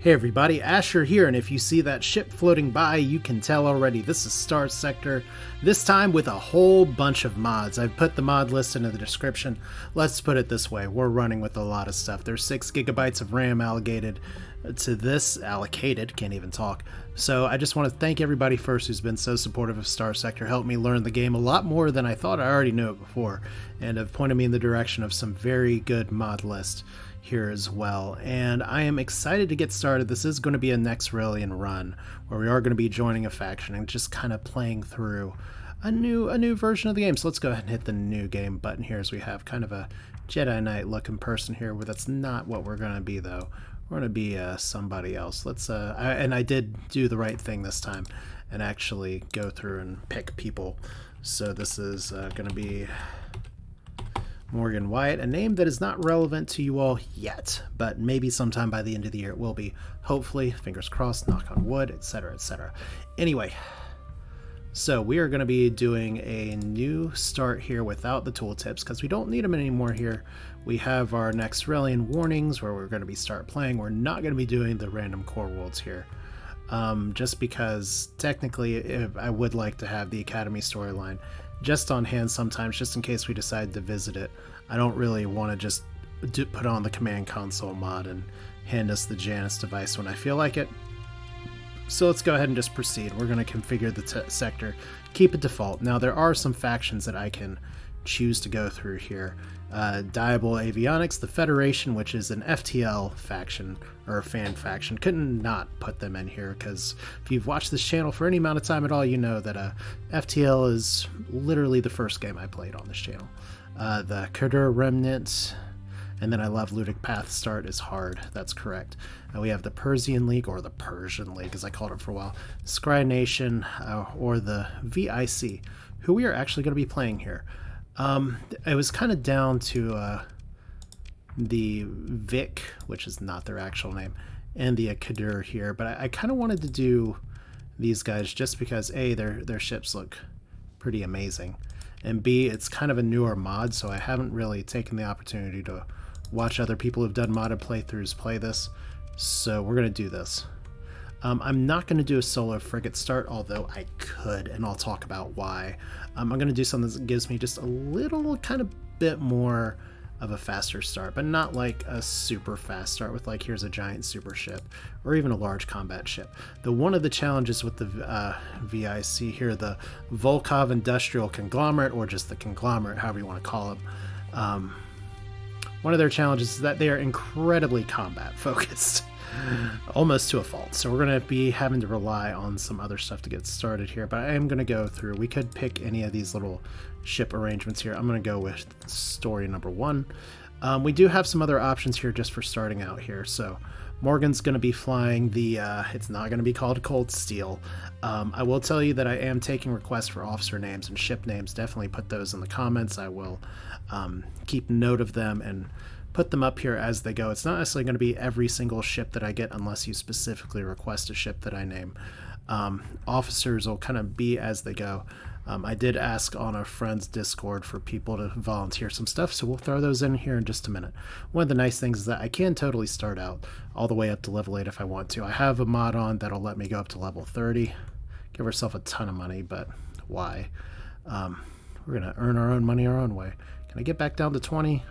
Hey everybody, Asher here, and if you see that ship floating by, you can tell already this is Starsector, this time with a whole bunch of mods. I've put the mod list in the description. Let's put it this way, we're running with a lot of stuff. There's 6 gigabytes of RAM allocated to this, can't even talk. So I just want to thank everybody first who's been so supportive of Starsector, helped me learn the game a lot more than I thought I already knew it before, and have pointed me in the direction of some very good mod lists here as well. And I am excited to get started. This is going to be a Nexerelin run where we are going to be joining a faction and just kind of playing through a new version of the game. So let's go ahead and hit the new game button here, as we have kind of a Jedi Knight looking person here, where that's not what we're going to be though. We're going to be somebody else. Let's and I did do the right thing this time and actually go through and pick people. So this is going to be Morgan Wyatt, a name that is not relevant to you all yet, but maybe sometime by the end of the year it will be. Hopefully, fingers crossed, knock on wood, etc., etc. Anyway, so we are going to be doing a new start here without the tooltips, because we don't need them anymore here. We have our Nexerelin warnings where we're going to be start playing. We're not going to be doing the random core worlds here. Just because technically I would like to have the Academy storyline just on hand sometimes, just in case we decide to visit it. I don't really want to just put on the command console mod and hand us the Janus device when I feel like it. So let's go ahead and just proceed. We're going to configure the sector, keep it default. Now there are some factions that I can choose to go through here. Diable Avionics, the Federation, which is an FTL faction, or a fan faction. Couldn't not put them in here, because if you've watched this channel for any amount of time at all, you know that FTL is literally the first game I played on this channel. The Kurdur Remnant, and then I love Ludic Path Start is hard, that's correct. We have the Persian League, or the Persian League as I called it for a while, Scry Nation, or the VIC, who we are actually going to be playing here. It was kind of down to the VIC, which is not their actual name, and the Kurdur here, but I kind of wanted to do these guys just because A, their ships look pretty amazing, and B, it's kind of a newer mod, so I haven't really taken the opportunity to watch other people who've done modded playthroughs play this, so we're going to do this. I'm not going to do a solo frigate start, although I could, and I'll talk about why. I'm going to do something that gives me just a little kind of bit more of a faster start, but not like a super fast start with like, here's a giant super ship, or even a large combat ship. One of the challenges with the VIC here, the Volkov Industrial Conglomerate, or just the Conglomerate, however you want to call them, one of their challenges is that they are incredibly combat focused. Almost to a fault. So we're going to be having to rely on some other stuff to get started here, but I am going to go through. We could pick any of these little ship arrangements here. I'm going to go with story number 1. We do have some other options here just for starting out here. So Morgan's going to be flying the, it's not going to be called Cold Steel. I will tell you that I am taking requests for officer names and ship names. Definitely put those in the comments. I will keep note of them and put them up here as they go. It's not necessarily going to be every single ship that I get unless you specifically request a ship that I name. Officers will kind of be as they go. I did ask on a friend's Discord for people to volunteer some stuff, so we'll throw those in here in just a minute. One of the nice things is that I can totally start out all the way up to level 8 if I want to. I have a mod on that'll let me go up to level 30. Give ourselves a ton of money, but why? We're going to earn our own money our own way. Can I get back down to 20?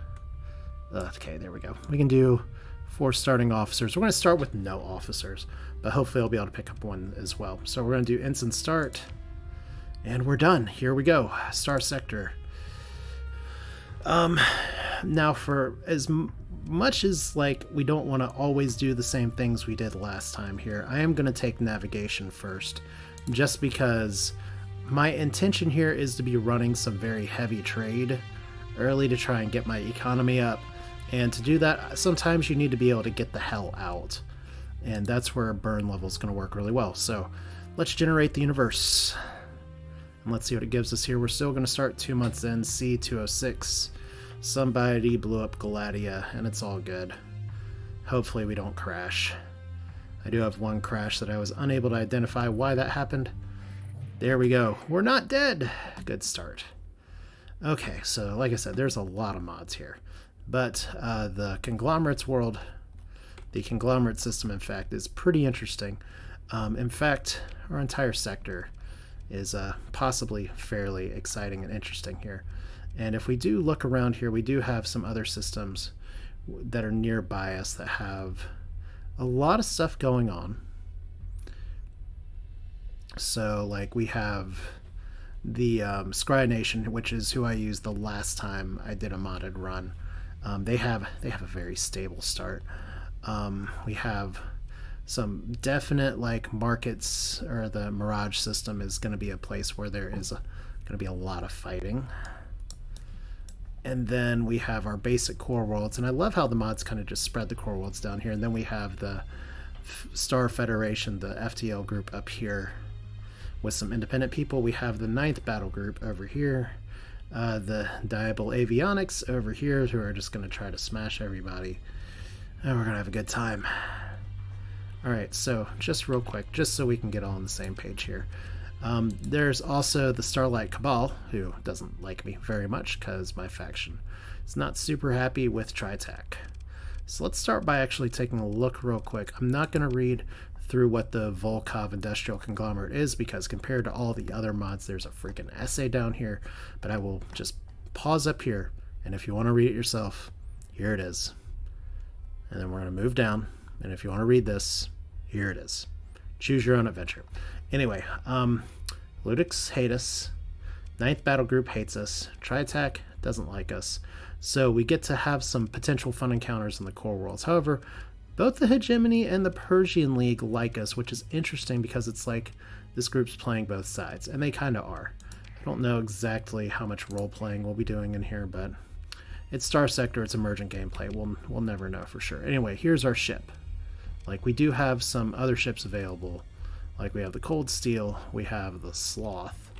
Okay, there we go. We can do 4 starting officers. We're going to start with no officers, but hopefully I'll be able to pick up one as well. So we're going to do instant start, and we're done. Here we go. Starsector. Now, for as much as like we don't want to always do the same things we did last time here, I am going to take navigation first, just because my intention here is to be running some very heavy trade early to try and get my economy up. And to do that, sometimes you need to be able to get the hell out. And that's where a burn level is going to work really well. So let's generate the universe. And let's see what it gives us here. We're still going to start 2 months in, C206. Somebody blew up Galatia, and it's all good. Hopefully we don't crash. I do have one crash that I was unable to identify why that happened. There we go. We're not dead. Good start. Okay, so like I said, there's a lot of mods here. But the Conglomerate's world The conglomerate system, in fact, is pretty interesting. In fact, our entire sector is possibly fairly exciting and interesting here. And if we do look around here, we do have some other systems that are nearby us that have a lot of stuff going on. So, like, we have the Scry Nation, which is who I used the last time I did a modded run. They have a very stable start. We have some definite like markets, or the Mirage system is going to be a place where there is going to be a lot of fighting. And then we have our basic core worlds, and I love how the mods kind of just spread the core worlds down here. And then we have the Star Federation, the FTL group up here with some independent people. We have the 9th battle group over here, the Diable Avionics over here, who are just going to try to smash everybody, and we're going to have a good time. Alright, so just real quick, just so we can get all on the same page here. There's also the Starlight Cabal, who doesn't like me very much because my faction is not super happy with Tritac. So let's start by actually taking a look real quick. I'm not going to read through what the Volkov Industrial Conglomerate is, because compared to all the other mods, there's a freaking essay down here, but I will just pause up here, and if you want to read it yourself, here it is. And then we're going to move down, and if you want to read this, here it is. Choose your own adventure. Anyway, Ludix hate us, 9th Battle Group hates us, Tritac doesn't like us, so we get to have some potential fun encounters in the core worlds. However, both the Hegemony and the Persian League like us, which is interesting because it's like this group's playing both sides, and they kind of are. I don't know exactly how much role-playing we'll be doing in here, but it's Starsector, it's emergent gameplay. We'll never know for sure. Anyway, here's our ship. Like, we do have some other ships available. Like, we have the Cold Steel, we have the Sloth.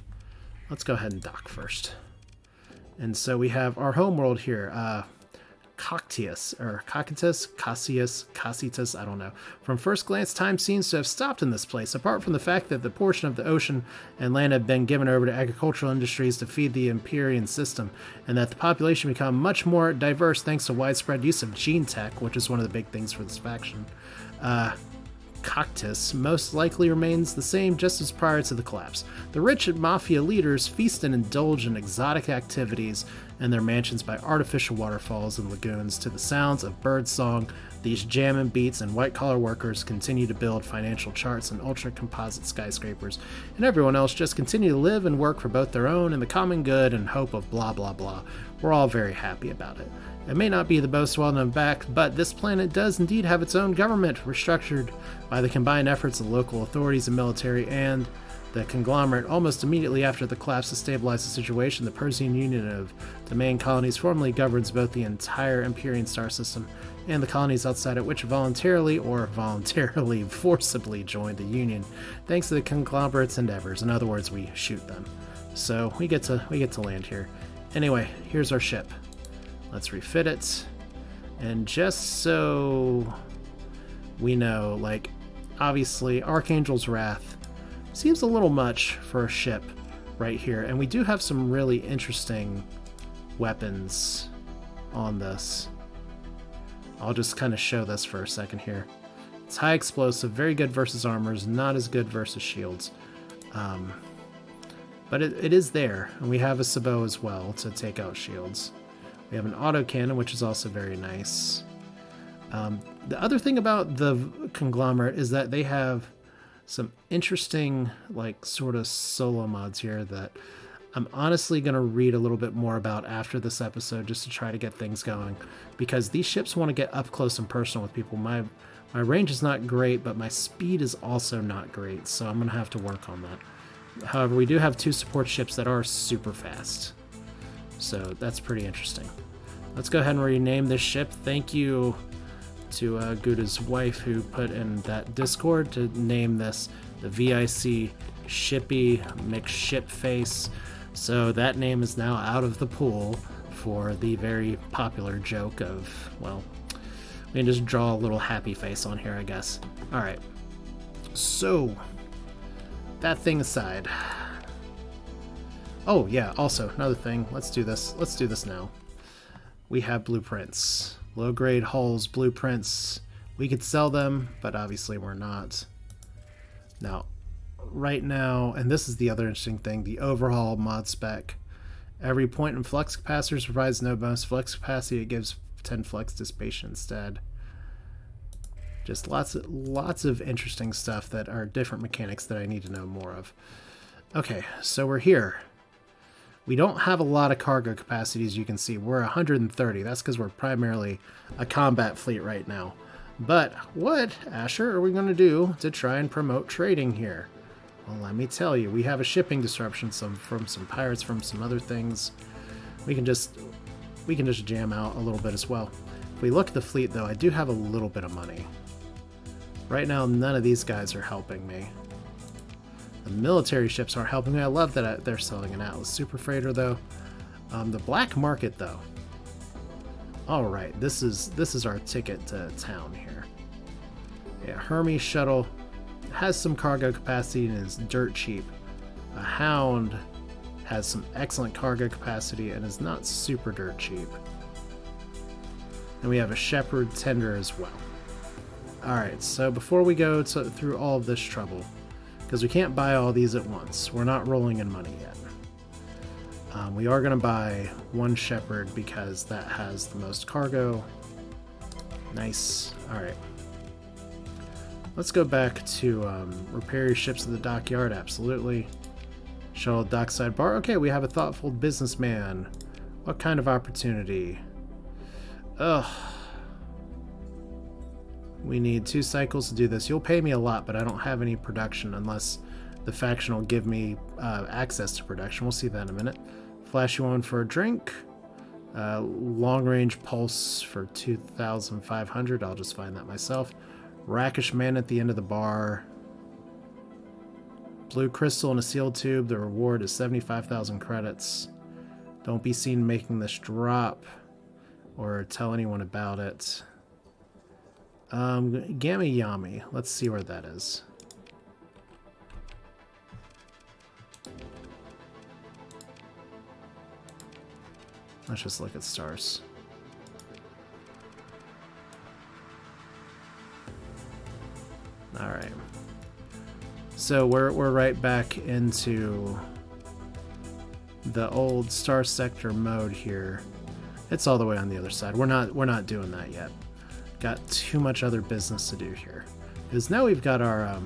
Let's go ahead and dock first. And so we have our homeworld here, Coctius, or Cocytus, Cassius, Cocytus, I don't know. From first glance, time seems to have stopped in this place, apart from the fact that the portion of the ocean and land have been given over to agricultural industries to feed the Empyrean system, and that the population become much more diverse thanks to widespread use of gene tech, which is one of the big things for this faction. Coctis most likely remains the same just as prior to the collapse. The rich mafia leaders feast and indulge in exotic activities in their mansions by artificial waterfalls and lagoons. To the sounds of birdsong, these jammin' beats and white-collar workers continue to build financial charts and ultra-composite skyscrapers, and everyone else just continue to live and work for both their own and the common good in hope of blah blah blah. We're all very happy about it. It may not be the most well-known fact, but this planet does indeed have its own government, restructured by the combined efforts of local authorities and military and the conglomerate. Almost immediately after the collapse to stabilize the situation, the Persian Union of Domain Colonies formally governs both the entire Empyrean star system and the colonies outside it, which voluntarily forcibly joined the Union, thanks to the conglomerate's endeavors. In other words, we shoot them. So we get to land here. Anyway, here's our ship. Let's refit it. And just so we know, like, obviously Archangel's Wrath seems a little much for a ship right here, and we do have some really interesting weapons on this. I'll just kind of show this for a second here. It's high explosive, very good versus armors, not as good versus shields. But it is there, and we have a sabot as well to take out shields. We have an autocannon, which is also very nice. The other thing about the conglomerate is that they have some interesting, like, sort of solo mods here that I'm honestly going to read a little bit more about after this episode, just to try to get things going, because these ships want to get up close and personal with people. My range is not great, but my speed is also not great, so I'm going to have to work on that. However, we do have 2 support ships that are super fast, so that's pretty interesting. Let's go ahead and rename this ship. Thank you to Gouda's wife, who put in that Discord to name this the VIC Shippy McShipface. So that name is now out of the pool for the very popular joke of, well, we can just draw a little happy face on here, I guess. Alright, so that thing aside. Oh yeah, also another thing, let's do this now. We have blueprints. Low-grade hulls, blueprints, We could sell them, but obviously we're not. Now, right now, and this is the other interesting thing, the overhaul mod spec. Every point in flux capacitors provides no bonus flux capacity. It gives 10 flux dissipation instead. Just lots of interesting stuff that are different mechanics that I need to know more of. Okay, so we're here. We don't have a lot of cargo capacity, as you can see. We're 130. That's because we're primarily a combat fleet right now. But what, Asher, are we going to do to try and promote trading here? Well, let me tell you, we have a shipping disruption from some pirates, from some other things. We can just jam out a little bit as well. If we look at the fleet, though, I do have a little bit of money. Right now, none of these guys are helping me. The military ships aren't helping me. I love that they're selling an Atlas Super Freighter, though. The black market, though. All right, this is our ticket to town here. Yeah, Hermes shuttle has some cargo capacity and is dirt cheap. A Hound has some excellent cargo capacity and is not super dirt cheap. And we have a Shepherd tender as well. All right, so before we go through all of this trouble, because we can't buy all these at once. We're not rolling in money yet. We are going to buy one Shepherd because that has the most cargo. Nice. All right. Let's go back to repair your ships at the dockyard. Absolutely. Shuttle dockside bar. Okay, we have a thoughtful businessman. What kind of opportunity? Ugh. We need 2 cycles to do this. You'll pay me a lot, but I don't have any production unless the faction will give me access to production. We'll see that in a minute. Flash you on for a drink. Long-range pulse for 2,500. I'll just find that myself. Rakish man at the end of the bar. Blue crystal in a sealed tube. The reward is 75,000 credits. Don't be seen making this drop or tell anyone about it. Gamma Yami. Let's see where that is. Let's just look at stars. All right. So we're right back into the old Starsector mode here. It's all the way on the other side. We're not doing that yet. Got too much other business to do here. Because now we've got our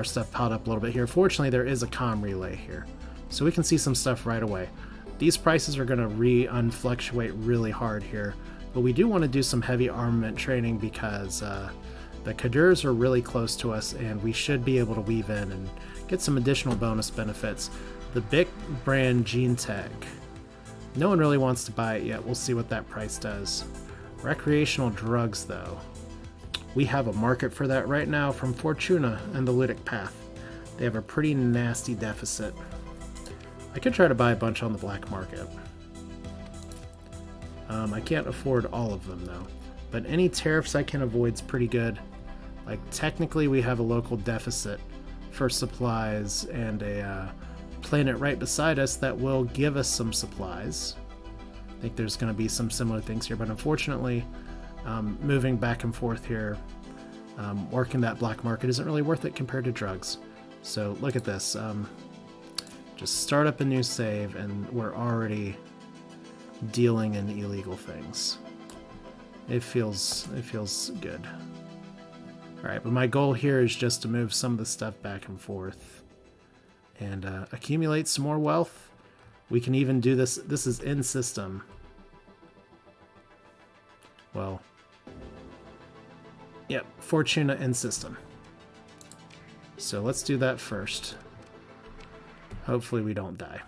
stuff piled up a little bit here. Fortunately, there is a comm relay here, so we can see some stuff right away. These prices are going to unfluctuate really hard here, but we do want to do some heavy armament training because the Kadurs are really close to us, and we should be able to weave in and get some additional bonus benefits. The BIC brand Gene Tech. No one really wants to buy it yet. We'll see what that price does. Recreational drugs, though. We have a market for that right now from Fortuna and the Ludic Path. They have a pretty nasty deficit. I could try to buy a bunch on the black market. I can't afford all of them, though. But any tariffs I can avoid is pretty good. Like, technically we have a local deficit for supplies and a planet right beside us that will give us some supplies. I think there's going to be some similar things here, but unfortunately, moving back and forth here, working that black market isn't really worth it compared to drugs. So look at this. Just start up a new save, and we're already dealing in illegal things. It feels good. All right, but my goal here is just to move some of the stuff back and forth and accumulate some more wealth. We can even do this. This is in system. Well, yep, Fortuna in system. So let's do that first. Hopefully we don't die.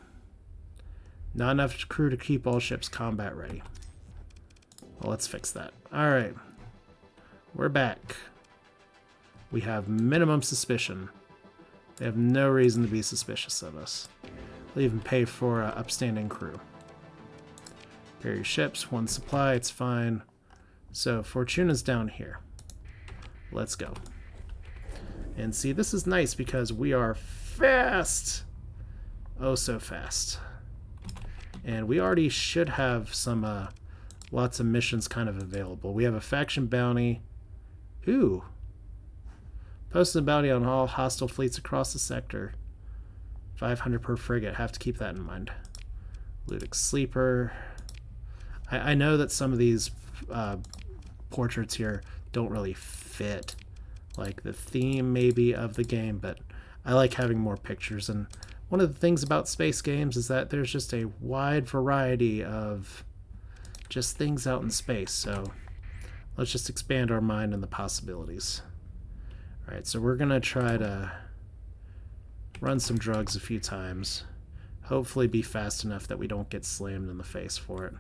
Not enough crew to keep all ships combat ready. Well, let's fix that. All right, we're back. We have minimum suspicion. They have no reason to be suspicious of us. They'll even pay for upstanding crew. Repair your ships, 1 supply, it's fine. So Fortuna's down here. Let's go. And see, this is nice because we are fast. Oh, so fast. And we already should have some lots of missions kind of available. We have a faction bounty. Ooh. Posted a bounty on all hostile fleets across the sector. 500 per frigate. Have to keep that in mind. Ludic Sleeper. I know that some of these portraits here don't really fit like the theme maybe of the game, but I like having more pictures. And one of the things about space games is that there's just a wide variety of just things out in space. So let's just expand our mind on the possibilities. All right, so we're gonna try to run some drugs a few times. Hopefully be fast enough that we don't get slammed in the face for it.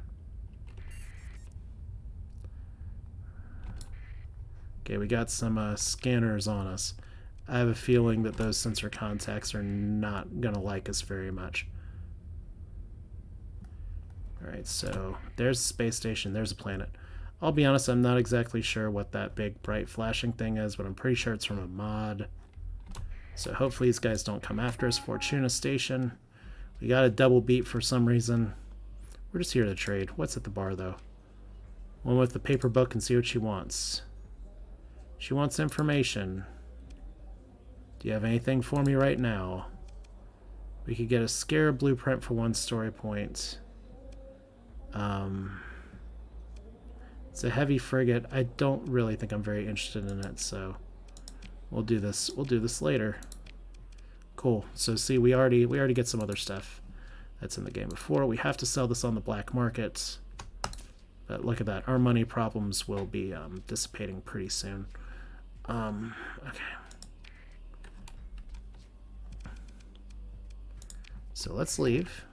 Okay, we got some scanners on us. I have a feeling that those sensor contacts are not gonna like us very much. Alright, so there's a space station, there's a planet. I'll be honest, I'm not exactly sure what that big bright flashing thing is, but I'm pretty sure it's from a mod. So hopefully these guys don't come after us. Fortuna Station. We got a double beat for some reason. We're just here to trade. What's at the bar, though? One with the paper book and see what she wants. She wants information. Do you have anything for me right now? We could get a Scarab blueprint for 1 story point. It's a heavy frigate. I don't really think I'm very interested in it, so we'll do this. We'll do this later. Cool. So see, we already get some other stuff that's in the game before. We have to sell this on the black market. But look at that. Our money problems will be dissipating pretty soon. Okay. So let's leave.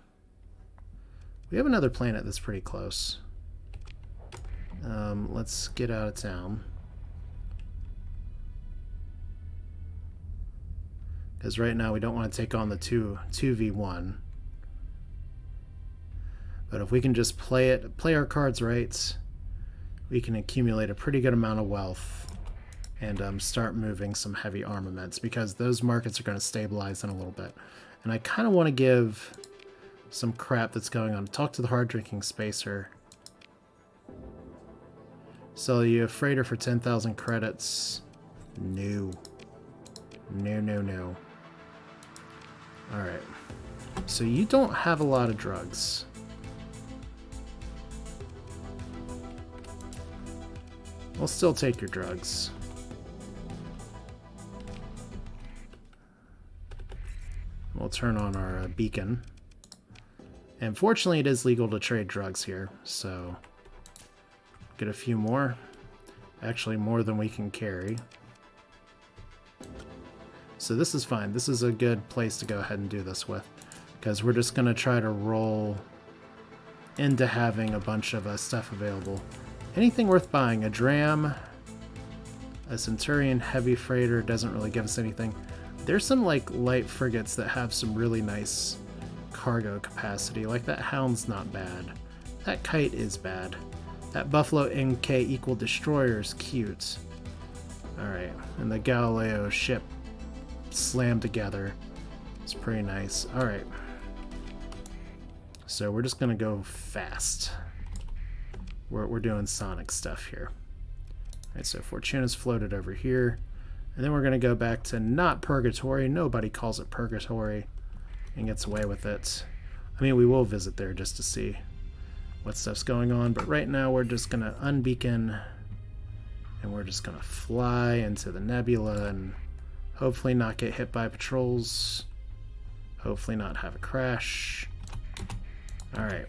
We have another planet that's pretty close. Let's get out of town. Because right now we don't want to take on the 2v1. But if we can just play our cards right, we can accumulate a pretty good amount of wealth and start moving some heavy armaments, because those markets are going to stabilize in a little bit. And I kind of want to give some crap that's going on. Talk to the hard drinking spacer. Sell you a freighter for 10,000 credits. No. No, no, no. Alright. So you don't have a lot of drugs. We'll still take your drugs. We'll turn on our beacon. And fortunately it is legal to trade drugs here, so get a few more. Actually more than we can carry. So this is fine. This is a good place to go ahead and do this with, because we're just going to try to roll into having a bunch of stuff available. Anything worth buying? A Dram, a Centurion heavy freighter doesn't really give us anything. There's some like light frigates that have some really nice cargo capacity. Like that Hound's not bad. That Kite is bad. That Buffalo NK equal destroyer is cute. Alright, and the Galileo ship slammed together. It's pretty nice. Alright. So we're just gonna go fast. We're doing Sonic stuff here. Alright, so Fortuna's floated over here. And then we're gonna go back to not Purgatory. Nobody calls it Purgatory and gets away with it. I mean, we will visit there just to see what stuff's going on, but right now we're just gonna unbeacon and we're just gonna fly into the nebula and hopefully not get hit by patrols. Hopefully not have a crash. Alright.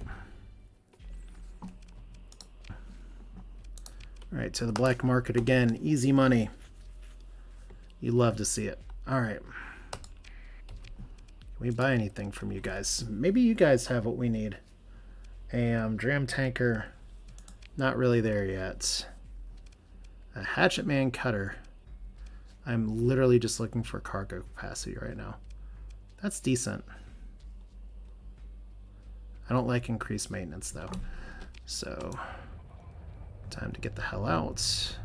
Alright, to the black market again. Easy money. You love to see it. Alright. Can we buy anything from you guys? Maybe you guys have what we need. A Dram tanker. Not really there yet. A Hatchet Man cutter. I'm literally just looking for cargo capacity right now. That's decent. I don't like increased maintenance though. So, time to get the hell out.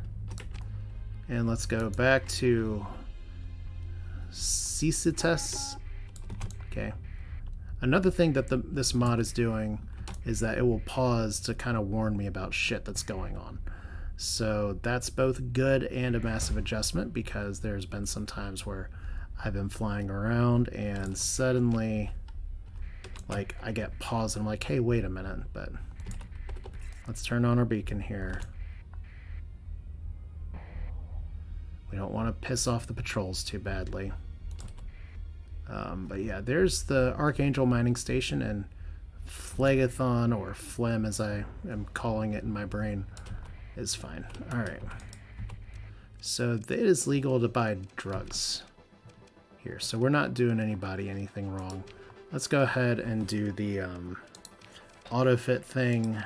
And let's go back to Cicitas. Okay. Another thing that this mod is doing is that it will pause to kind of warn me about shit that's going on. So that's both good and a massive adjustment, because there's been some times where I've been flying around and suddenly, like, I get paused and I'm like, hey, wait a minute, but let's turn on our beacon here. We don't want to piss off the patrols too badly. But yeah, there's the Archangel mining station, and Phlegathon, or Phlegm as I am calling it in my brain, is fine. Alright. So it is legal to buy drugs here. So we're not doing anybody anything wrong. Let's go ahead and do the auto-fit thing.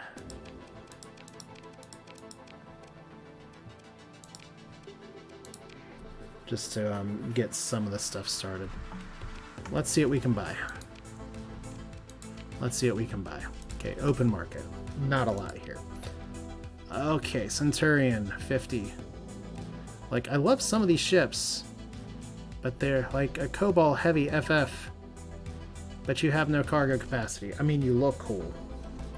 Just to get some of the stuff started. Let's see what we can buy. Let's see what we can buy. Okay, open market. Not a lot here. Okay, Centurion, 50. Like, I love some of these ships, but they're like a Cobalt Heavy FF, but you have no cargo capacity. I mean, you look cool,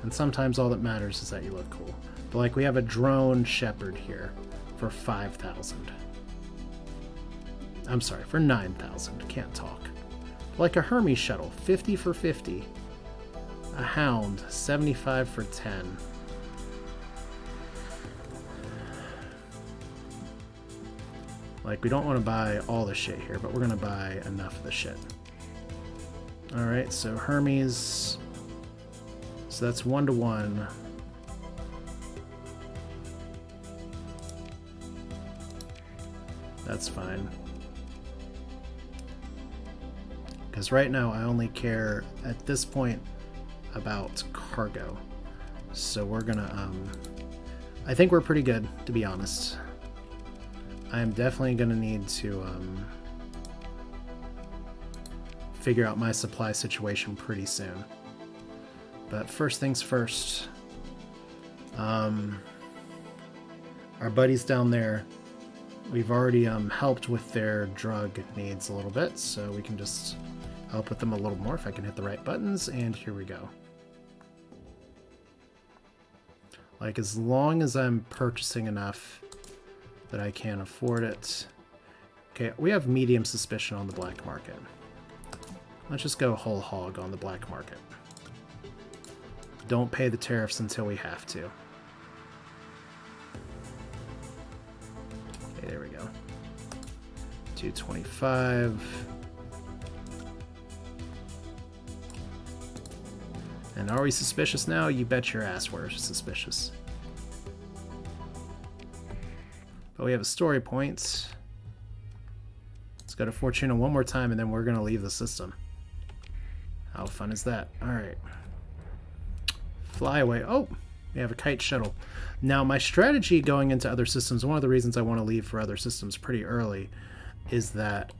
and sometimes all that matters is that you look cool. But like, we have a Drone Shepherd here for 5,000. I'm sorry, for 9,000. Can't talk. Like a Hermes shuttle, 50 for 50. A Hound, 75 for 10. Like, we don't want to buy all the shit here, but we're going to buy enough of the shit. Alright, so Hermes. So that's 1-to-1. That's fine. Because right now I only care, at this point, about cargo. So we're gonna, I think we're pretty good, to be honest. I am definitely gonna need to figure out my supply situation pretty soon. But first things first, our buddies down there, we've already helped with their drug needs a little bit, so we can just help with them a little more if I can hit the right buttons, and here we go. Like, as long as I'm purchasing enough that I can afford it. Okay, we have medium suspicion on the black market. Let's just go whole hog on the black market. Don't pay the tariffs until we have to. Okay, there we go. 225. And are we suspicious now? You bet your ass we're suspicious. But we have a story point. Let's go to Fortuna one more time, and then we're going to leave the system. How fun is that? Alright. Fly away. Oh, we have a kite shuttle. Now, my strategy going into other systems, one of the reasons I want to leave for other systems pretty early, is that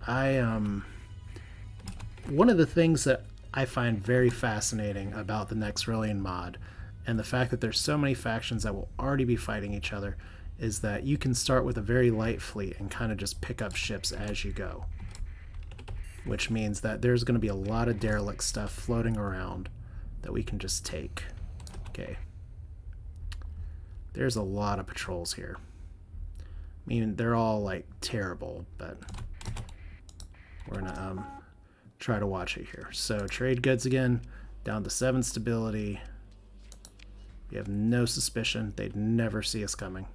one of the things that I find very fascinating about the Nexerelin mod, and the fact that there's so many factions that will already be fighting each other, is that you can start with a very light fleet and kind of just pick up ships as you go. Which means that there's going to be a lot of derelict stuff floating around that we can just take. Okay. There's a lot of patrols here. I mean, they're all, like, terrible, but we're going to try to watch it here. So, trade goods again, down to 7 stability. We have no suspicion. They'd never see us coming.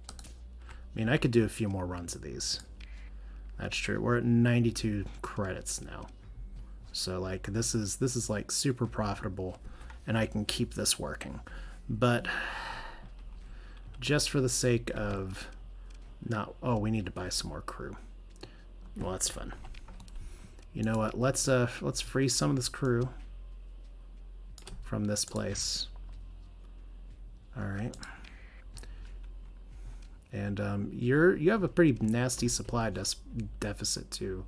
I mean, I could do a few more runs of these. That's true. We're at 92 credits now. So, like, this is like super profitable, and I can keep this working. But just for the sake of not, oh, we need to buy some more crew. Well, that's fun. You know what? Let's free some of this crew from this place. All right. And you have a pretty nasty supply deficit too,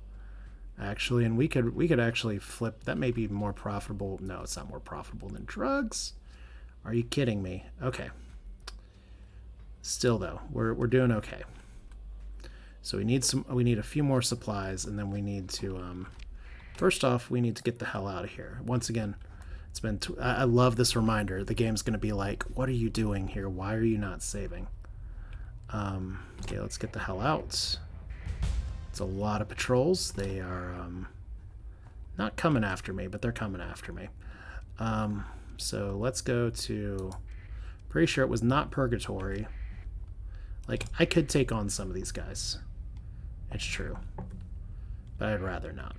actually. And we could actually flip. That may be more profitable. No, it's not more profitable than drugs. Are you kidding me? Okay. Still though, we're doing okay. So we need a few more supplies, and then we need to first off, we need to get the hell out of here. Once again, It's been. I love this reminder. The game's going to be like, "What are you doing here? Why are you not saving?" Okay, let's get the hell out. It's a lot of patrols. They are not coming after me, but they're coming after me. So let's go to. Pretty sure it was not Purgatory. Like, I could take on some of these guys. It's true. But I'd rather not.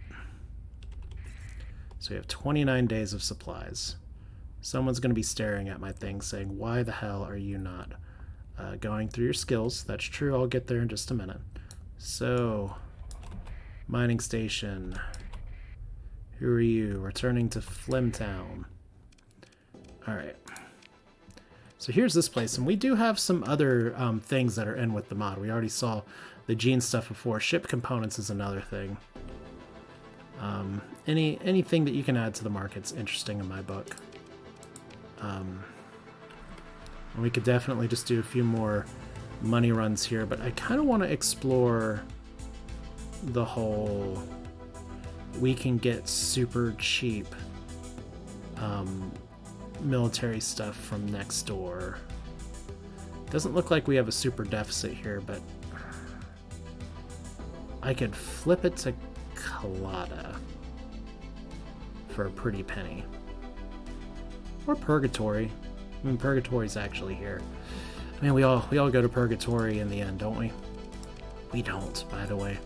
So we have 29 days of supplies. Someone's going to be staring at my thing saying, why the hell are you not going through your skills? That's true. I'll get there in just a minute. So, mining station. Who are you? Returning to Flimtown. Alright. So here's this place, and we do have some other things that are in with the mod. We already saw the gene stuff before. Ship components is another thing. Anything that you can add to the market's interesting in my book. And we could definitely just do a few more money runs here, but I kind of want to explore the whole we can get super cheap military stuff from next door. Doesn't look like we have a super deficit here, but I could flip it to Colada for a pretty penny. Or Purgatory. I mean, Purgatory's actually here. I mean, we all go to Purgatory in the end, don't we? We don't, by the way.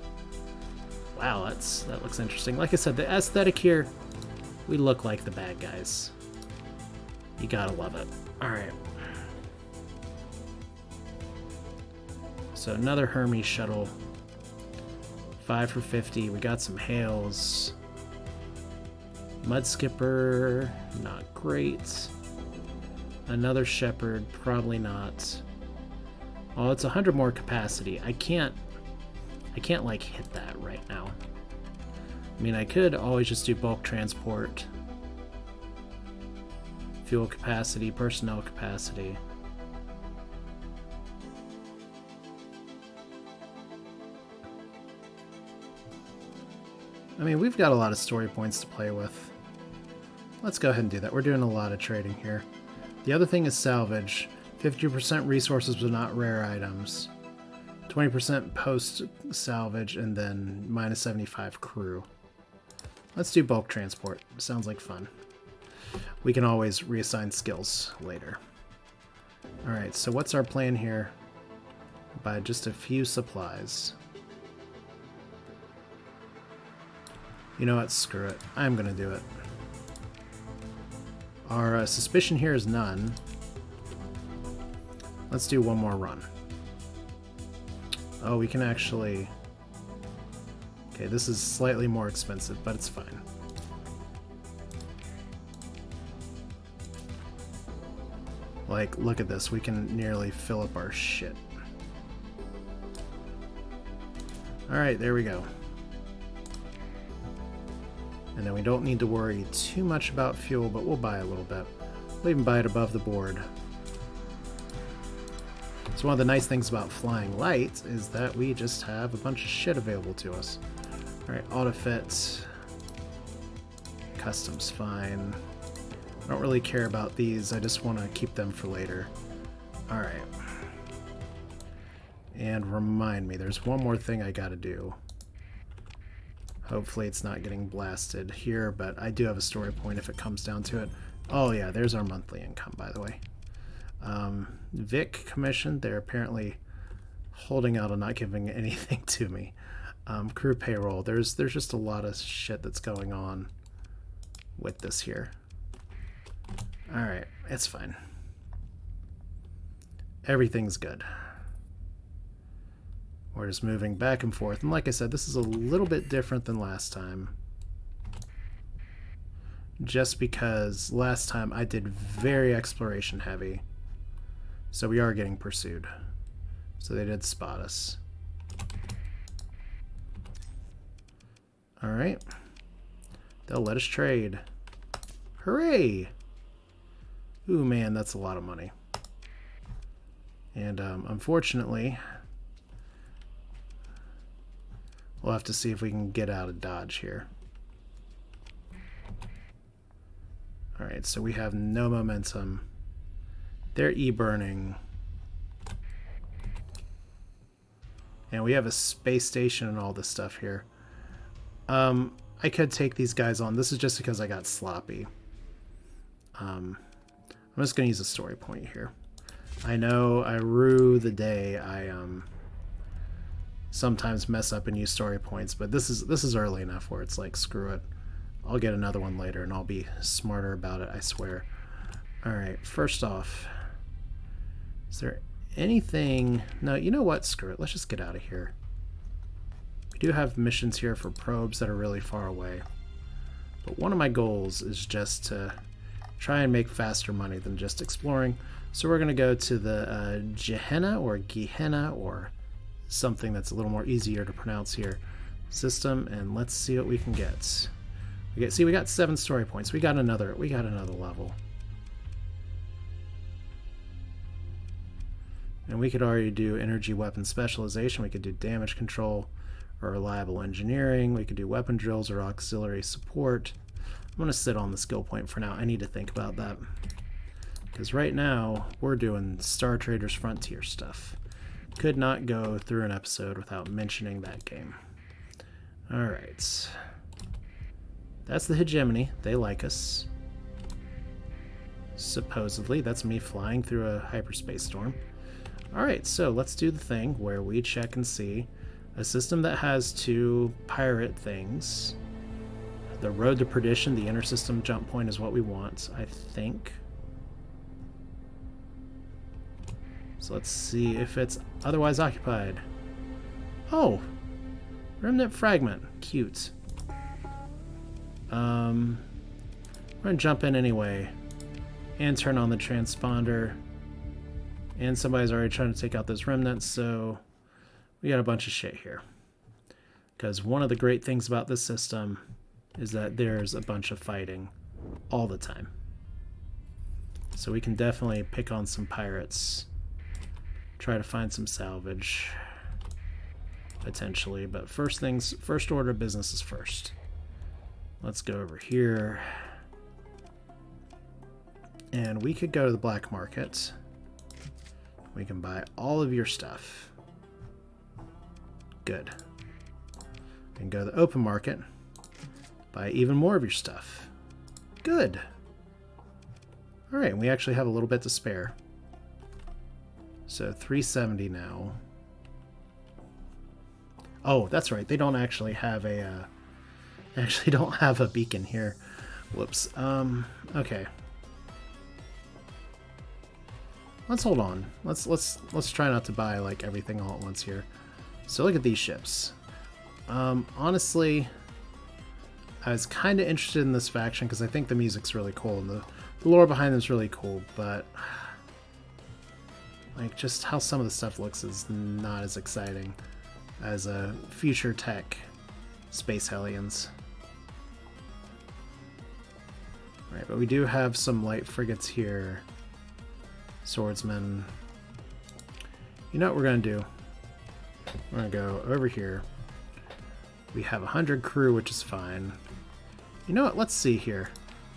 Wow, that looks interesting. Like I said, the aesthetic here, we look like the bad guys. You gotta love it. Alright. So another Hermes shuttle. 5 for 50. We got some hails. Mud skipper, not great. Another shepherd, probably not. Oh, it's 100 more capacity. I can't like hit that right now. I mean, I could always just do bulk transport. Fuel capacity, personnel capacity. I mean, we've got a lot of story points to play with. Let's go ahead and do that. We're doing a lot of trading here. The other thing is salvage. 50% resources but not rare items. 20% post-salvage, and then minus 75 crew. Let's do bulk transport. Sounds like fun. We can always reassign skills later. Alright, so what's our plan here? Buy just a few supplies. You know what? Screw it. I'm going to do it. Our suspicion here is none. Let's do one more run. Oh, we can actually... Okay, this is slightly more expensive, but it's fine. Like, look at this. We can nearly fill up our shit. Alright, there we go. And then we don't need to worry too much about fuel, but we'll buy a little bit. We'll even buy it above the board. So one of the nice things about flying light is that we just have a bunch of shit available to us. Alright, auto fit. Custom's fine. I don't really care about these, I just want to keep them for later. Alright. And remind me, there's one more thing I gotta do. Hopefully it's not getting blasted here, but I do have a story point if it comes down to it. Oh yeah, there's our monthly income, by the way. VIC commission, they're apparently holding out on not giving anything to me. Crew payroll, there's just a lot of shit that's going on with this here. Alright, it's fine. Everything's good. We're just moving back and forth. And like I said, this is a little bit different than last time. Just because last time I did very exploration heavy. So we are getting pursued. So they did spot us. Alright. They'll let us trade. Hooray! Ooh, man, that's a lot of money. And unfortunately... we'll have to see if we can get out of Dodge here. Alright, so we have no momentum. They're E-burning. And we have a space station and all this stuff here. I could take these guys on. This is just because I got sloppy. I'm just going to use a story point here. I know I rue the day I sometimes mess up and use story points, but this is early enough where it's like, screw it. I'll get another one later and I'll be smarter about it, I swear. Alright, first off, is there anything... No, you know what? Screw it. Let's just get out of here. We do have missions here for probes that are really far away. But one of my goals is just to try and make faster money than just exploring. So we're going to go to the Gehenna or Gehenna or something that's a little more easier to pronounce here. System, and let's see what we can get. We got 7 story points. We got another level. And we could already do energy weapon specialization. We could do damage control or reliable engineering. We could do weapon drills or auxiliary support. I'm going to sit on the skill point for now. I need to think about that. Because right now, we're doing Star Traders Frontier stuff. Could not go through an episode without mentioning that game. Alright. That's the hegemony. They like us. Supposedly. That's me flying through a hyperspace storm. Alright, so let's do the thing where we check and see a system that has 2 pirate things. The road to perdition, the inter-system jump point is what we want, I think. So let's see if it's otherwise occupied. Oh! Remnant fragment. Cute. We're gonna jump in anyway and turn on the transponder. And somebody's already trying to take out those remnants, so we got a bunch of shit here. Because one of the great things about this system is that there's a bunch of fighting all the time. So we can definitely pick on some pirates. Try to find some salvage. Potentially, but first order of business is first. Let's go over here. And we could go to the black market. We can buy all of your stuff. Good. We can go to the open market. Buy even more of your stuff. Good. Alright, we actually have a little bit to spare. So 370 now. Oh, that's right. They don't actually have a beacon here. Whoops. Okay. Let's hold on. Let's try not to buy like everything all at once here. So look at these ships. Honestly, I was kind of interested in this faction because I think the music's really cool and the lore behind them is really cool, but like just how some of the stuff looks is not as exciting as a future tech space hellions. Right, but we do have some light frigates here. Swordsmen. You know what we're going to do? We're going to go over here. We have 100 crew, which is fine. You know what? Let's see here.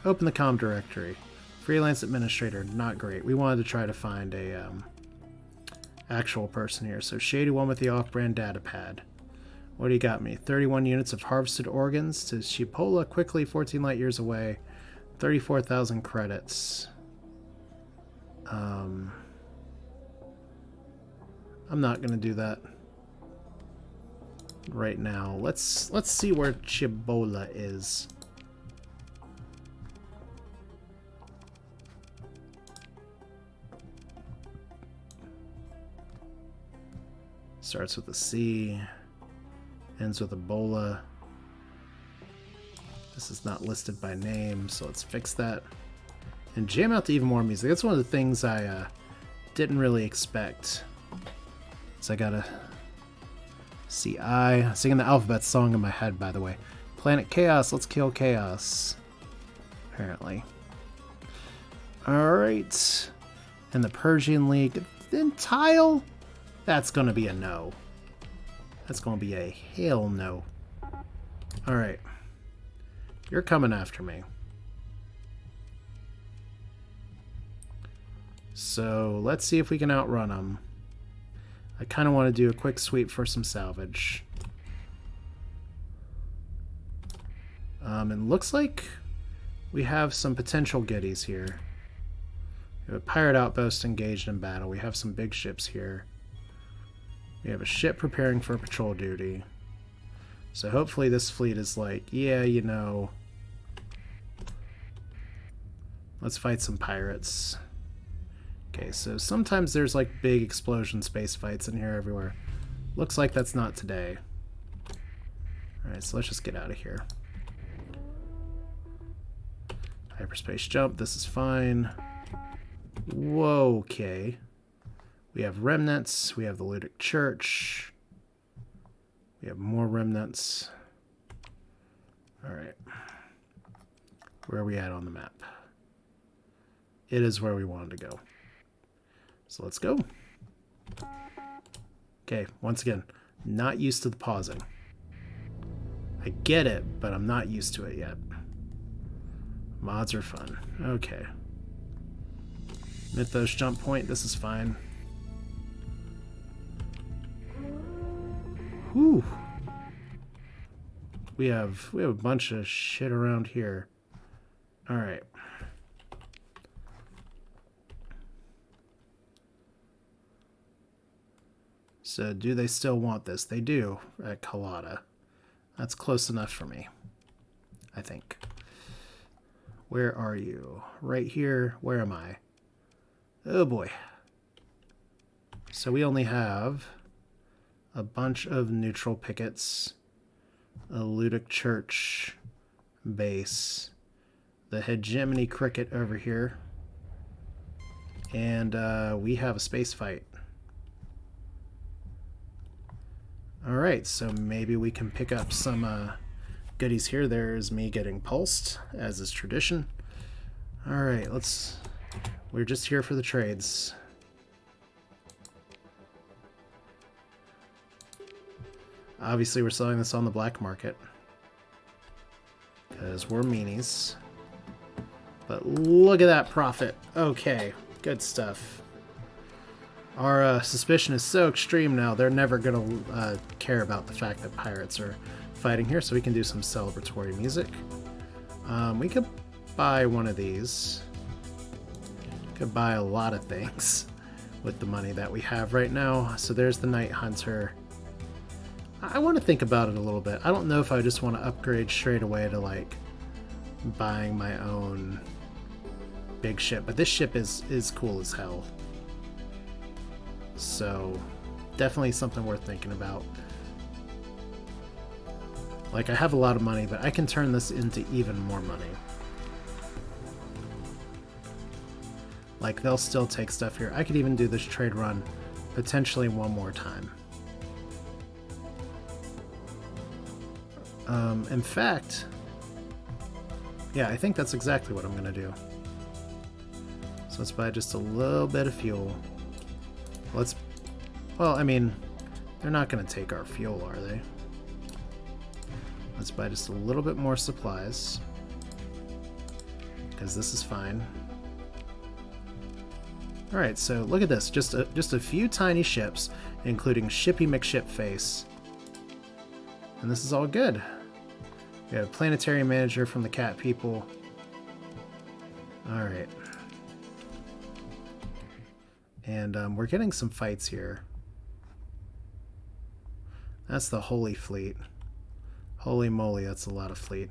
Open the comm directory. Freelance administrator, not great. We wanted to try to find a actual person here. So Shady One with the off-brand data pad. What do you got me? 31 units of harvested organs to Chipola, quickly 14 light years away. 34,000 credits. I'm not gonna do that right now. Let's see where Chipola is. Starts with a C, ends with Ebola. This is not listed by name, so let's fix that. And jam out to even more music. That's one of the things I didn't really expect. So I gotta see singing the alphabet song in my head, by the way. Planet Chaos, let's kill Chaos. Apparently. Alright. And the Persian League. Then Tile? That's gonna be a no. That's gonna be a hell no. Alright. You're coming after me. So let's see if we can outrun them. I kind of want to do a quick sweep for some salvage. And looks like we have some potential goodies here. We have a pirate outpost engaged in battle. We have some big ships here. We have a ship preparing for patrol duty. So hopefully this fleet is like, yeah, you know, let's fight some pirates. Okay, so sometimes there's like big explosion space fights in here everywhere. Looks like that's not today. Alright, so let's just get out of here. Hyperspace jump, this is fine. Whoa, okay. We have remnants, we have the Ludic Church. We have more remnants. Alright. Where are we at on the map? It is where we wanted to go. So let's go. Okay, once again, not used to the pausing. I get it, but I'm not used to it yet. Mods are fun. Okay. Mythos jump point, this is fine. Whew. We have a bunch of shit around here. Alright. So do they still want this? They do at Kalata. That's close enough for me, I think. Where are you? Right here. Where am I? Oh boy. So we only have a bunch of neutral pickets, a Ludic Church base, the Hegemony Cricket over here, and we have a space fight. Alright, so maybe we can pick up some goodies here. There's me getting pulsed, as is tradition. Alright, we're just here for the trades. Obviously we're selling this on the black market, because we're meanies. But look at that profit. Okay, good stuff. Our suspicion is so extreme now, they're never going to care about the fact that pirates are fighting here, so we can do some celebratory music. We could buy one of these. Could buy a lot of things with the money that we have right now. So there's the Night Hunter. I want to think about it a little bit. I don't know if I just want to upgrade straight away to like buying my own big ship, but this ship is cool as hell. So definitely something worth thinking about. Like, I have a lot of money, but I can turn this into even more money. Like, they'll still take stuff here. I could even do this trade run potentially one more time. In fact, yeah, I think that's exactly what I'm going to do. So let's buy just a little bit of fuel. Well, I mean, they're not going to take our fuel, are they? Let's buy just a little bit more supplies, because this is fine. Alright, so look at this. Just a few tiny ships, including Shippy McShipface. And this is all good. We have a planetary manager from the cat people. Alright. And we're getting some fights here. That's the Holy Fleet. Holy moly, that's a lot of fleet.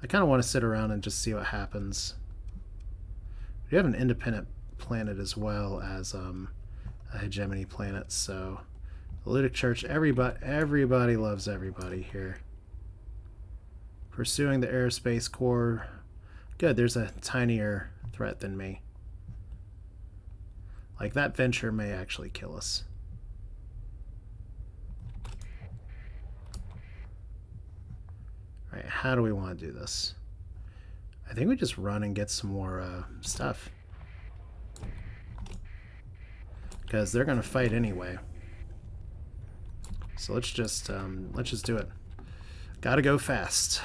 I kind of want to sit around and just see what happens. We have an independent planet as well as a hegemony planet, so the Ludic Church, everybody loves everybody here. Pursuing the aerospace core. Good, there's a tinier threat than me. Like, that venture may actually kill us. Alright, how do we want to do this? I think we just run and get some more stuff. Because they're going to fight anyway. So let's just do it. Gotta go fast.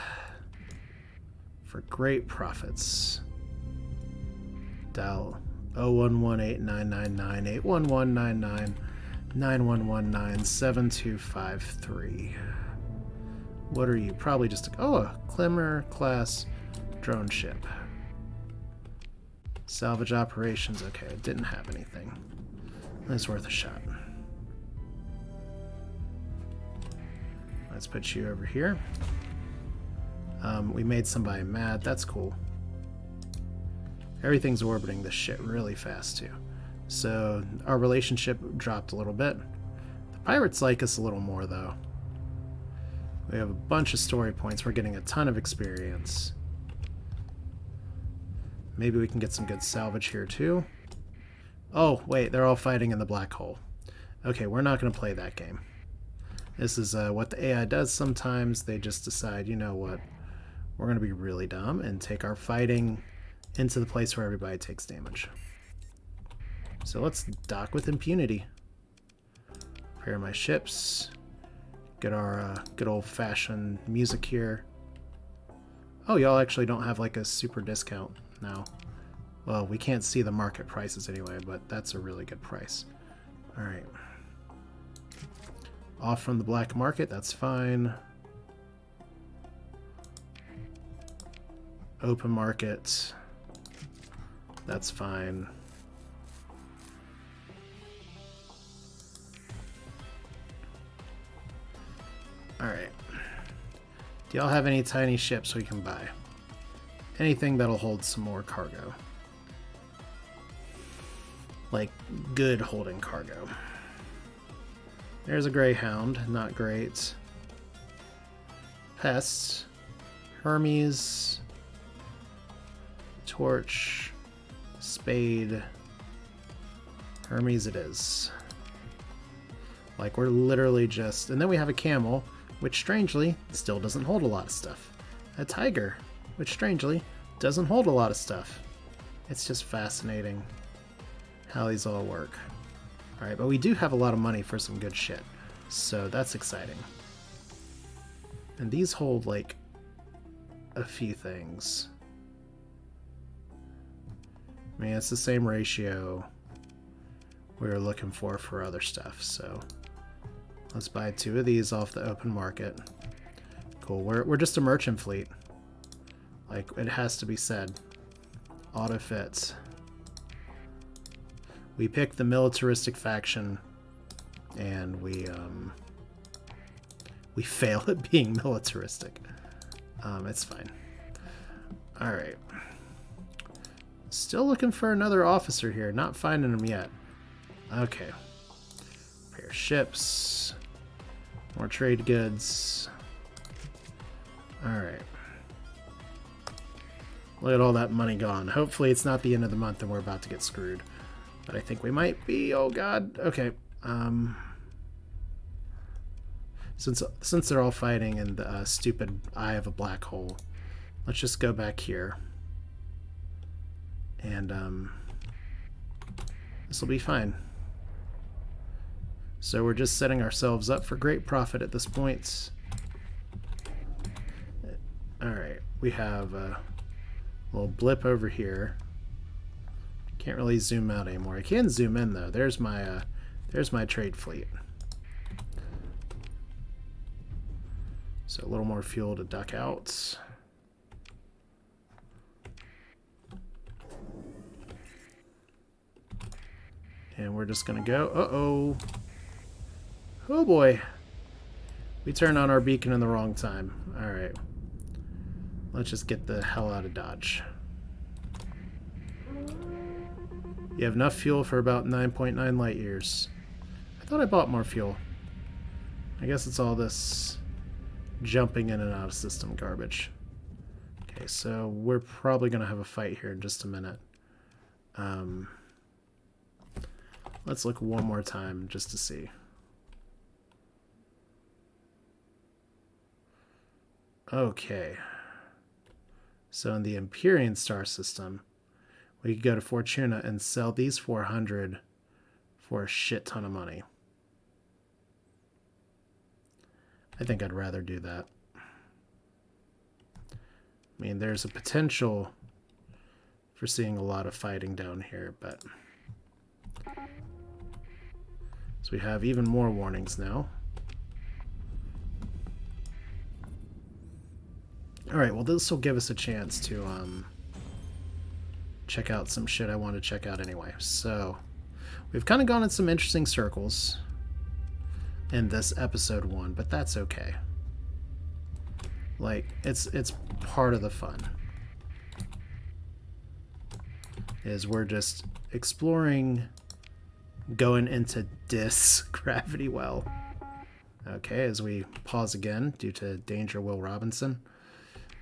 For great profits. 01189981199991197253. What are you? Probably just a Climber class drone ship. Salvage operations. Okay, it didn't have anything. That's worth a shot. Let's put you over here. We made somebody mad. That's cool. Everything's orbiting this shit really fast too. So our relationship dropped a little bit. The pirates like us a little more though. We have a bunch of story points. We're getting a ton of experience. Maybe we can get some good salvage here too. Oh, wait, they're all fighting in the black hole. Okay, we're not going to play that game. This is what the AI does sometimes. They just decide, you know what, we're going to be really dumb and take our fighting into the place where everybody takes damage. So let's dock with impunity. Repair my ships. Get our good old-fashioned music here. Oh, y'all actually don't have like a super discount now. Well, we can't see the market prices anyway, but that's a really good price. Alright. Off from the black market, that's fine. Open market, that's fine. Alright. Do y'all have any tiny ships we can buy? Anything that'll hold some more cargo. Like, good holding cargo. There's a Greyhound, not great. Pest. Hermes. Torch. Spade. Hermes it is. Like, we're literally just... And then we have a camel, which strangely still doesn't hold a lot of stuff. A tiger, which strangely doesn't hold a lot of stuff. It's just fascinating how these all work. Alright, but we do have a lot of money for some good shit, so that's exciting. And these hold, like, a few things. I mean, it's the same ratio we were looking for other stuff, so let's buy 2 of these off the open market. Cool, we're just a merchant fleet. Like, it has to be said. Auto fits. We picked the militaristic faction, and we fail at being militaristic. It's fine. Alright. Still looking for another officer here. Not finding him yet. Okay. Repair ships. More trade goods. Alright. Look at all that money gone. Hopefully it's not the end of the month and we're about to get screwed. But I think we might be. Oh god. Okay. Since they're all fighting in the stupid eye of a black hole, let's just go back here. And this will be fine. So we're just setting ourselves up for great profit at this point. Alright, we have a little blip over here. Can't really zoom out anymore. I can zoom in though. There's my trade fleet. So a little more fuel to duck out. And we're just gonna go. Uh-oh. Oh boy. We turned on our beacon in the wrong time. Alright. Let's just get the hell out of Dodge. You have enough fuel for about 9.9 light years. I thought I bought more fuel. I guess it's all this jumping in and out of system garbage. Okay, so we're probably going to have a fight here in just a minute. Let's look one more time just to see. Okay. So in the Empyrean star system, we could go to Fortuna and sell these 400 for a shit ton of money. I think I'd rather do that. I mean, there's a potential foreseeing a lot of fighting down here, but so we have even more warnings now. Alright, well this will give us a chance to check out some shit I want to check out anyway. So we've kind of gone in some interesting circles in this episode 1, but that's okay. Like, it's part of the fun. Is we're just exploring going into this gravity well. Okay, as we pause again due to danger Will Robinson.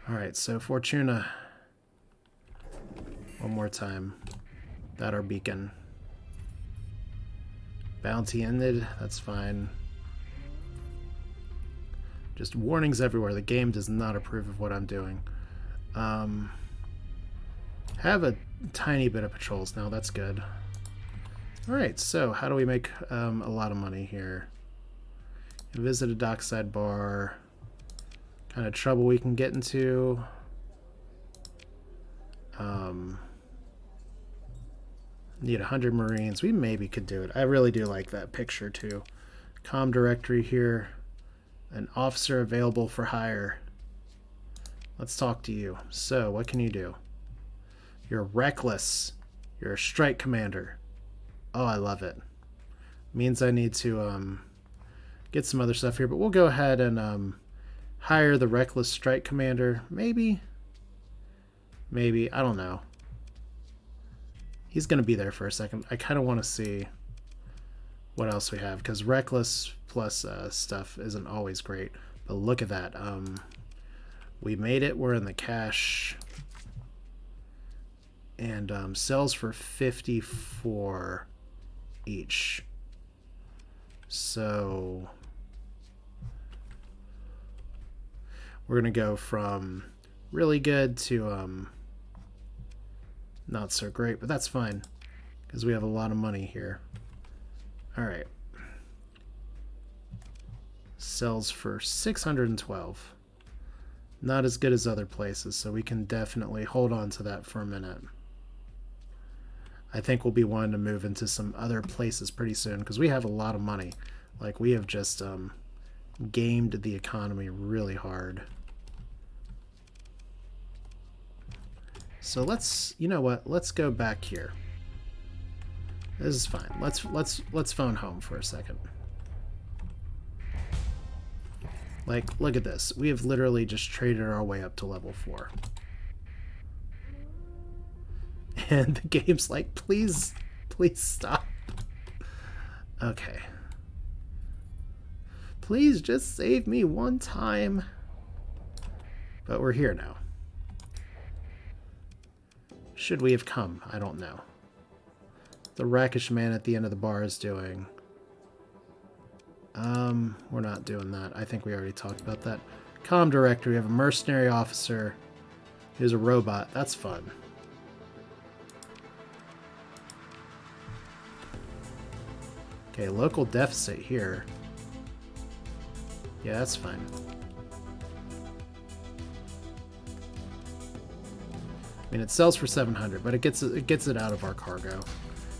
Alright, so Fortuna. One more time. That our beacon. Bounty ended, that's fine. Just warnings everywhere. The game does not approve of what I'm doing. Have a tiny bit of patrols now, that's good. Alright, so how do we make a lot of money here? Visit a dockside bar. Kind of trouble we can get into. Need 100 Marines. We maybe could do it. I really do like that picture too. Comm directory here. An officer available for hire. Let's talk to you. So, what can you do? You're reckless. You're a strike commander. Oh, I love it. Means I need to get some other stuff here, but we'll go ahead and hire the reckless strike commander. Maybe. Maybe. I don't know. He's going to be there for a second. I kind of want to see what else we have, because reckless plus stuff isn't always great. But look at that. We made it. We're in the cash. And sells for 54 each. So we're going to go from really good to not so great, but that's fine because we have a lot of money here. All right. Sells for 612. Not as good as other places, so we can definitely hold on to that for a minute. I think we'll be wanting to move into some other places pretty soon because we have a lot of money. Like, we have just gamed the economy really hard. So let's, you know what? Let's go back here. This is fine. Let's phone home for a second. Like, look at this. We have literally just traded our way up to level 4. And the game's like, please stop. Okay. Please just save me one time. But we're here now. Should we have come? I don't know. The rakish man at the end of the bar is doing. We're not doing that. I think we already talked about that. Comm director, we have a mercenary officer who's a robot. That's fun. Okay, local deficit here. Yeah, that's fine. I mean, it sells for 700, but it gets it out of our cargo.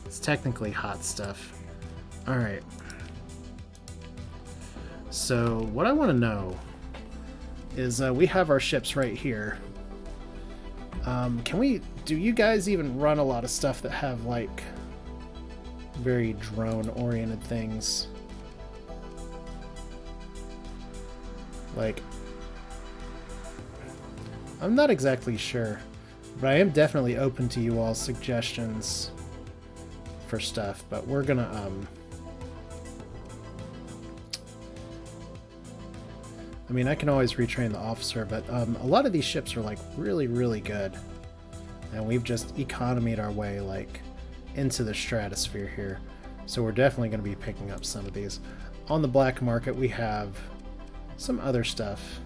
It's technically hot stuff. All right. So what I want to know is we have our ships right here. Do you guys even run a lot of stuff that have like very drone-oriented things? Like, I'm not exactly sure, but I am definitely open to you all's suggestions for stuff, but we're gonna I mean, I can always retrain the officer, but a lot of these ships are like really, really good, and we've just economied our way like into the stratosphere here, so we're definitely going to be picking up some of these. On the black market, we have some other stuff.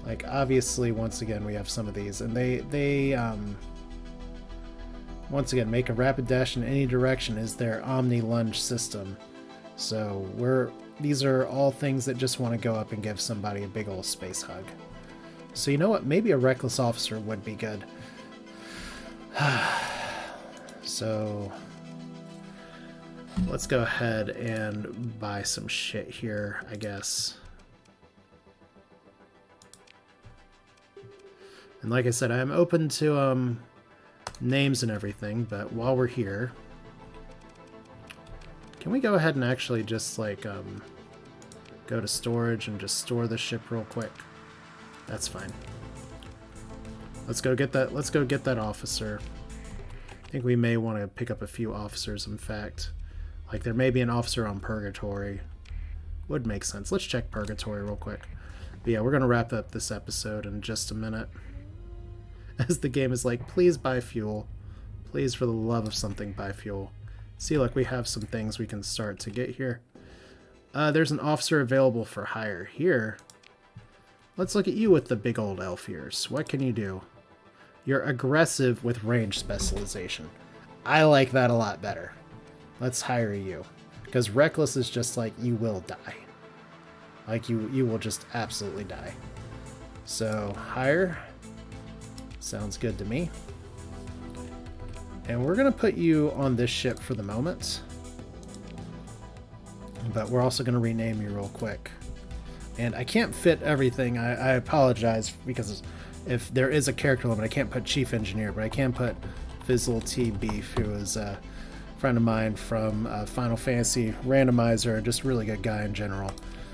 Like, obviously, once again, we have some of these, and they once again, make a rapid dash in any direction is their Omni Lunge system. So these are all things that just want to go up and give somebody a big old space hug. So you know what? Maybe a reckless officer would be good. So let's go ahead and buy some shit here, I guess. And like I said, I'm open to names and everything, but while we're here, can we go ahead and actually just like go to storage and just store the ship real quick? That's fine. Let's go get that. Let's go get that officer. I think we may want to pick up a few officers, in fact. Like, there may be an officer on Purgatory. Would make sense. Let's check Purgatory real quick. But yeah, we're going to wrap up this episode in just a minute. As the game is like, please buy fuel. Please, for the love of something, buy fuel. See, look, we have some things we can start to get here. There's an officer available for hire here. Let's look at you with the big old elf ears. What can you do? You're aggressive with range specialization. I like that a lot better. Let's hire you. Because reckless is just like, you will die. Like, you will just absolutely die. So, hire. Sounds good to me. And we're going to put you on this ship for the moment. But we're also going to rename you real quick. And I can't fit everything. I apologize, because if there is a character limit, I can't put Chief Engineer, but I can put Fizzle T Beef, who is a friend of mine from Final Fantasy Randomizer, just a really good guy in general.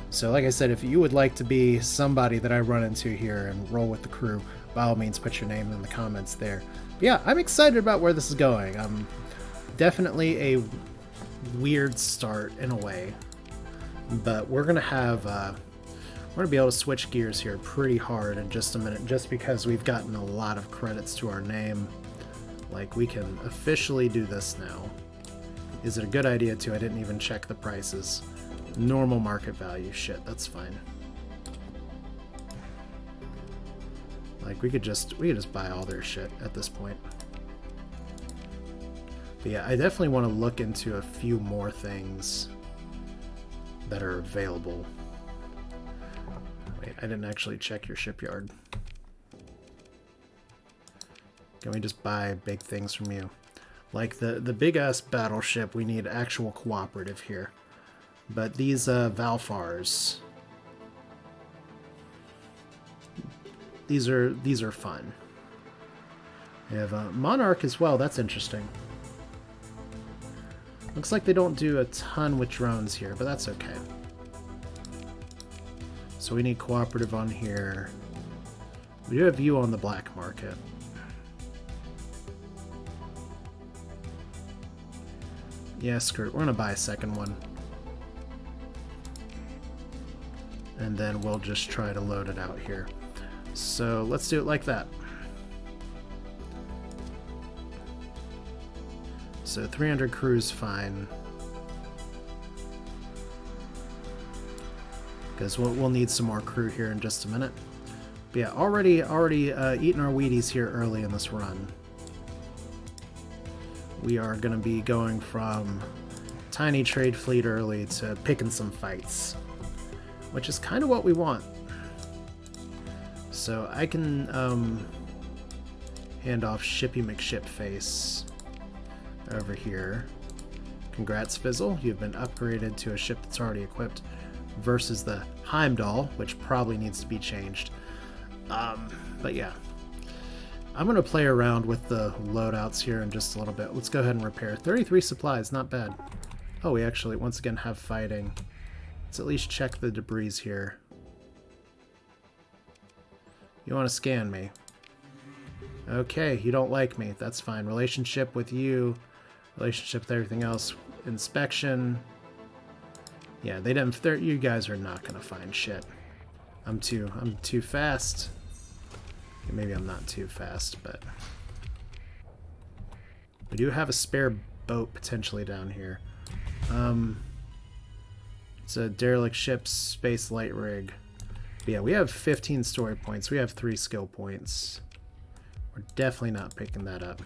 So like I said, if you would like to be somebody that I run into here and roll with the crew, by all means put your name in the comments there. But yeah, I'm excited about where this is going. Definitely a weird start in a way, but we're gonna have we're gonna be able to switch gears here pretty hard in just a minute, just because we've gotten a lot of credits to our name. Like, we can officially do this now. Is it a good idea too? I didn't even check the prices. Normal market value, shit, that's fine. Like, we could just buy all their shit at this point. But yeah, I definitely want to look into a few more things that are available. Wait, I didn't actually check your shipyard. Can we just buy big things from you? Like the big ass battleship, we need actual cooperative here. But these Valfars, these are fun. We have a Monarch as well. That's interesting. Looks like they don't do a ton with drones here, but that's okay. So we need cooperative on here. We do have you on the black market. Yeah, screw it. We're gonna buy a second one. And then we'll just try to load it out here. So let's do it like that. So 300 crews, fine. Because we'll need some more crew here in just a minute. But yeah, already eating our Wheaties here early in this run. We are going to be going from tiny trade fleet early to picking some fights, which is kind of what we want. So I can hand off Shippy McShipface over here. Congrats, Fizzle. You've been upgraded to a ship that's already equipped versus the Heimdall, which probably needs to be changed. But yeah. I'm going to play around with the loadouts here in just a little bit. Let's go ahead and repair. 33 supplies, not bad. Oh, we actually, once again, have fighting. Let's at least check the debris here. You want to scan me? Okay, you don't like me. That's fine. Relationship with you. Relationship with everything else. Inspection. Yeah, they didn't. You guys are not going to find shit. I'm too fast. Maybe I'm not too fast, but we do have a spare boat potentially down here. It's a derelict ship, space light rig. But yeah, we have 15 story points. We have 3 skill points. We're definitely not picking that up.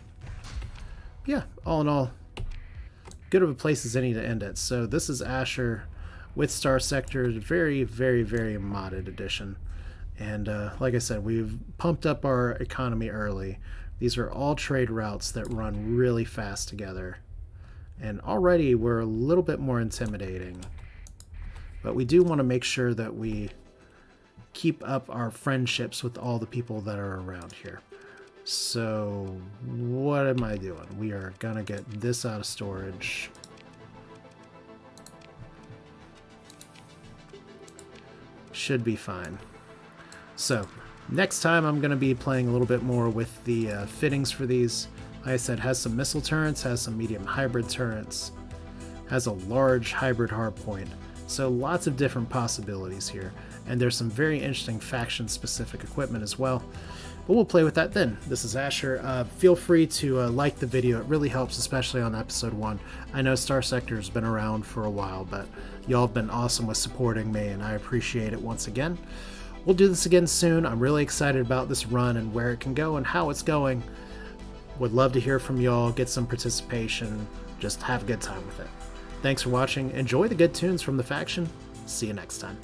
Yeah, all in all, good of a place as any to end it. So this is Asher with Starsector, very, very, very modded edition. And like I said, we've pumped up our economy early. These are all trade routes that run really fast together. And already we're a little bit more intimidating. But we do want to make sure that we keep up our friendships with all the people that are around here. So what am I doing? We are going to get this out of storage. Should be fine. So next time I'm going to be playing a little bit more with the fittings for these. Like I said, has some missile turrets, has some medium hybrid turrets, has a large hybrid hardpoint. So lots of different possibilities here. And there's some very interesting faction-specific equipment as well. But we'll play with that then. This is Asher. Feel free to like the video. It really helps, especially on episode 1. I know Starsector has been around for a while, but y'all have been awesome with supporting me, and I appreciate it once again. We'll do this again soon. I'm really excited about this run and where it can go and how it's going. Would love to hear from y'all, get some participation, just have a good time with it. Thanks for watching. Enjoy the good tunes from the faction. See you next time.